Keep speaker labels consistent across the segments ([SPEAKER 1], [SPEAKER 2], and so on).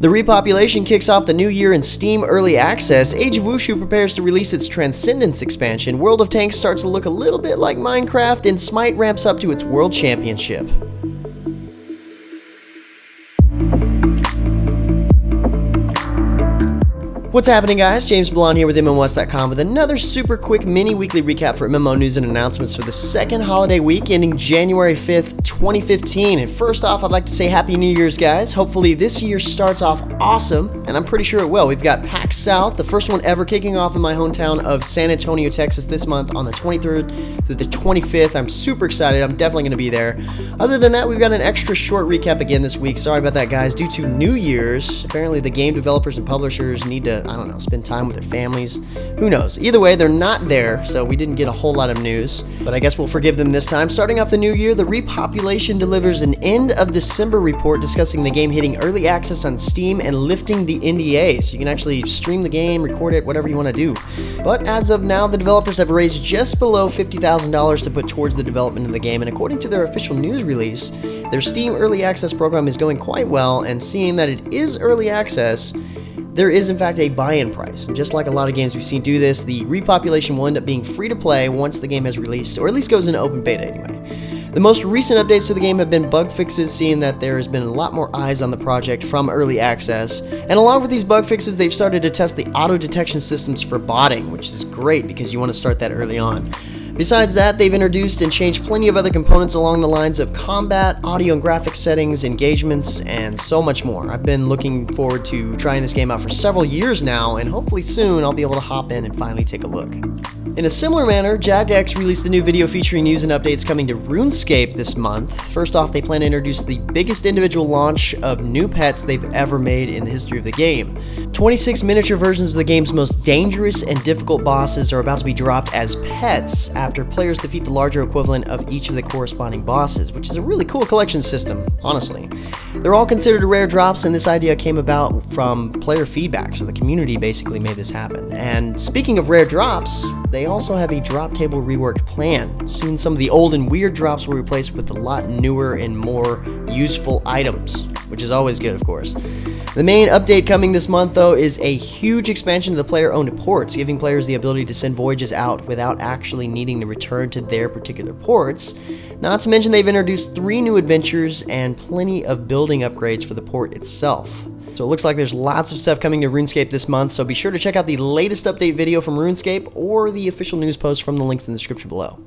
[SPEAKER 1] The Repopulation kicks off the new year in Steam Early Access, Age of Wushu prepares to release its Transcendence expansion, World of Tanks starts to look a little bit like Minecraft, and Smite ramps up to its World Championship. What's happening, guys? James Blonde here with MMOHuts.com with another super quick mini weekly recap for MMO news and announcements for the second holiday week ending January 5th, 2015. And first off, I'd like to say Happy New Year's, guys. Hopefully this year starts off awesome, and I'm pretty sure it will. We've got PAX South, the first one ever, kicking off in my hometown of San Antonio, Texas this month on the 23rd through the 25th. I'm super excited. I'm definitely going to be there. Other than that, we've got an extra short recap again this week. Sorry about that, guys. Due to New Year's, apparently the game developers and publishers need to, I don't know, spend time with their families. Who knows? Either way, they're not there, so we didn't get a whole lot of news. But I guess we'll forgive them this time. Starting off the new year, the Repopulation delivers an end of December report discussing the game hitting early access on Steam and lifting the NDA, so you can actually stream the game, record it, whatever you want to do. But as of now, the developers have raised just below $50,000 to put towards the development of the game, and according to their official news release, their Steam Early Access program is going quite well, and seeing that it is early access, there is in fact a buy-in price, and just like a lot of games we've seen do this, the Repopulation will end up being free to play once the game has released, or at least goes into open beta anyway. The most recent updates to the game have been bug fixes, seeing that there has been a lot more eyes on the project from early access, and along with these bug fixes, they've started to test the auto detection systems for botting, which is great because you want to start that early on. Besides that, they've introduced and changed plenty of other components along the lines of combat, audio and graphics settings, engagements, and so much more. I've been looking forward to trying this game out for several years now, and hopefully soon I'll be able to hop in and finally take a look. In a similar manner, Jagex released a new video featuring news and updates coming to Runescape this month. First off, they plan to introduce the biggest individual launch of new pets they've ever made in the history of the game. 26 miniature versions of the game's most dangerous and difficult bosses are about to be dropped as pets after players defeat the larger equivalent of each of the corresponding bosses, which is a really cool collection system, honestly. They're all considered rare drops, and this idea came about from player feedback, so the community basically made this happen. And speaking of rare drops, they also have a drop table reworked plan. Soon some of the old and weird drops will be replaced with a lot newer and more useful items, which is always good, of course. The main update coming this month, though, is a huge expansion of the player-owned ports, giving players the ability to send voyages out without actually needing to return to their particular ports. Not to mention they've introduced 3 new adventures and plenty of building upgrades for the port itself. So it looks like there's lots of stuff coming to RuneScape this month, so be sure to check out the latest update video from RuneScape or the official news post from the links in the description below.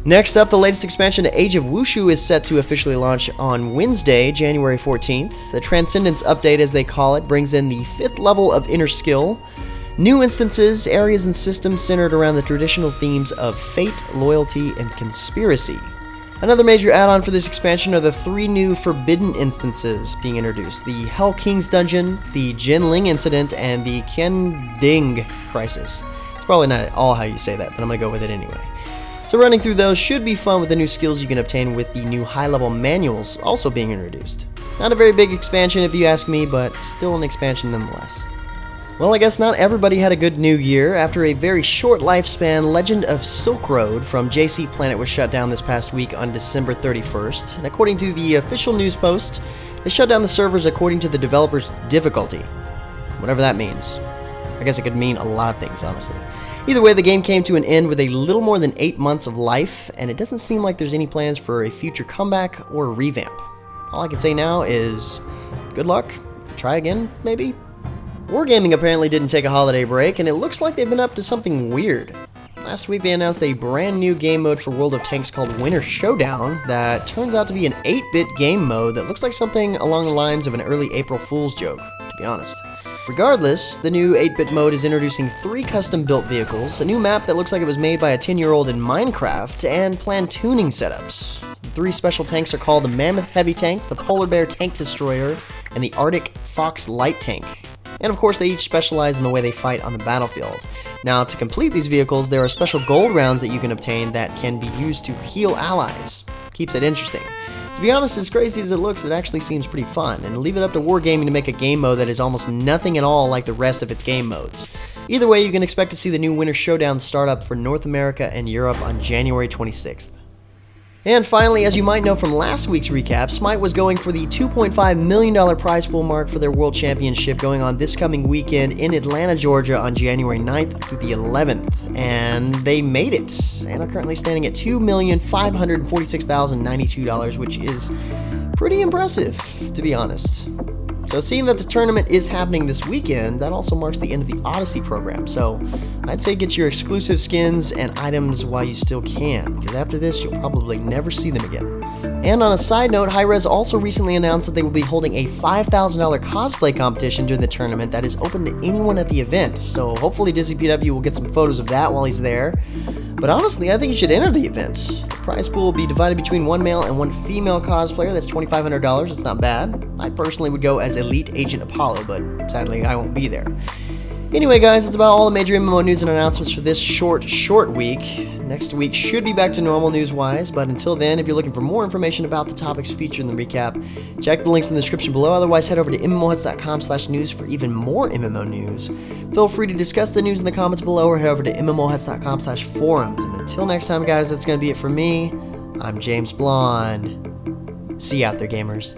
[SPEAKER 1] Next up, the latest expansion to Age of Wushu is set to officially launch on Wednesday, January 14th. The Transcendence update, as they call it, brings in the 5th level of inner skill, new instances, areas, and systems centered around the traditional themes of fate, loyalty, and conspiracy. Another major add-on for this expansion are the 3 new forbidden instances being introduced: the Hell King's Dungeon, the Jin Ling Incident, and the Qian Ding Crisis. It's probably not at all how you say that, but I'm going to go with it anyway. So running through those should be fun with the new skills you can obtain with the new high-level manuals also being introduced. Not a very big expansion if you ask me, but still an expansion nonetheless. Well, I guess not everybody had a good new year. After a very short lifespan, Legend of Silkroad from JC Planet was shut down this past week on December 31st, and according to the official news post, they shut down the servers according to the developer's difficulty. Whatever that means. I guess it could mean a lot of things, honestly. Either way, the game came to an end with a little more than 8 months of life, and it doesn't seem like there's any plans for a future comeback or revamp. All I can say now is good luck, try again, maybe? Wargaming apparently didn't take a holiday break, and it looks like they've been up to something weird. Last week they announced a brand new game mode for World of Tanks called Winter Showdown that turns out to be an 8-bit game mode that looks like something along the lines of an early April Fool's joke, to be honest. Regardless, the new 8-bit mode is introducing 3 custom-built vehicles, a new map that looks like it was made by a 10-year-old in Minecraft, and planned tuning setups. The 3 special tanks are called the Mammoth Heavy Tank, the Polar Bear Tank Destroyer, and the Arctic Fox Light Tank. And of course, they each specialize in the way they fight on the battlefield. Now, to complete these vehicles, there are special gold rounds that you can obtain that can be used to heal allies. Keeps it interesting. To be honest, as crazy as it looks, it actually seems pretty fun, and leave it up to Wargaming to make a game mode that is almost nothing at all like the rest of its game modes. Either way, you can expect to see the new Winter Showdown start up for North America and Europe on January 26th. And finally, as you might know from last week's recap, Smite was going for the $2.5 million prize pool mark for their World Championship going on this coming weekend in Atlanta, Georgia on January 9th through the 11th. And they made it, and are currently standing at $2,546,092, which is pretty impressive, to be honest. So seeing that the tournament is happening this weekend, that also marks the end of the Odyssey program. So I'd say get your exclusive skins and items while you still can, because after this you'll probably never see them again. And on a side note, Hi-Rez also recently announced that they will be holding a $5,000 cosplay competition during the tournament that is open to anyone at the event. So hopefully jptg will get some photos of that while he's there. But honestly, I think you should enter the event. The prize pool will be divided between one male and one female cosplayer. That's $2,500. It's not bad. I personally would go as Elite Agent Apollo, but sadly I won't be there. Anyway, guys, that's about all the major MMO news and announcements for this short week. Next week should be back to normal news-wise, but until then, if you're looking for more information about the topics featured in the recap, check the links in the description below. Otherwise, head over to MMOHuts.com/news for even more MMO news. Feel free to discuss the news in the comments below, or head over to MMOHuts.com/forums. And until next time, guys, that's going to be it for me. I'm James Blonde. See you out there, gamers.